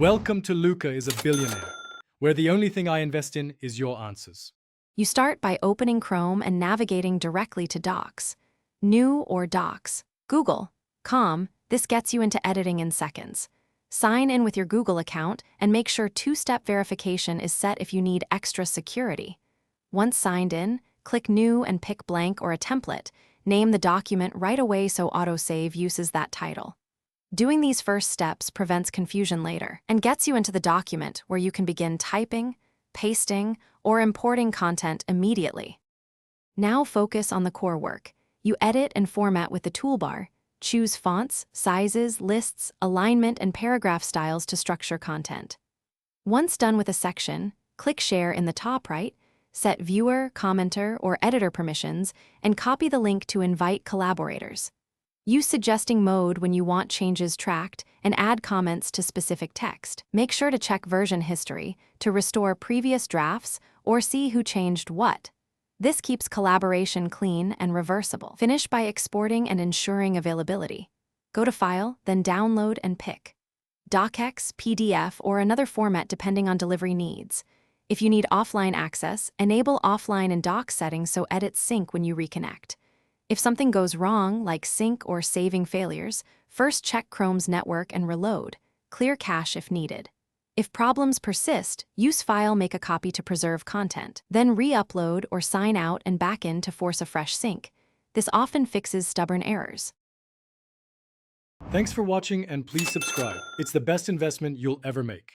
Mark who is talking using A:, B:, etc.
A: Welcome to Luca is a Billionaire, where the only thing I invest in is your answers.
B: You start by opening Chrome and navigating directly to Docs. New or Docs. Google. This gets you into editing in seconds. Sign in with your Google account and make sure two-step verification is set if you need extra security. Once signed in, click New and pick blank or a template. Name the document right away so autosave uses that title. Doing these first steps prevents confusion later and gets you into the document where you can begin typing, pasting, or importing content immediately. Now focus on the core work. You edit and format with the toolbar. Choose fonts, sizes, lists, alignment, and paragraph styles to structure content. Once done with a section, click Share in the top right, set viewer, commenter, or editor permissions, and copy the link to invite collaborators. Use suggesting mode when you want changes tracked and add comments to specific text. Make sure to check version history to restore previous drafts or see who changed what. This keeps collaboration clean and reversible. Finish by exporting and ensuring availability. Go to File, then Download and pick DocX, PDF, or another format depending on delivery needs. If you need offline access, enable offline and doc settings so edits sync when you reconnect. If something goes wrong, like sync or saving failures, first check Chrome's network and reload. Clear cache if needed. If problems persist, use File, make a copy to preserve content. Then re-upload or sign out and back in to force a fresh sync. This often fixes stubborn errors.
A: Thanks for watching and please subscribe. It's the best investment you'll ever make.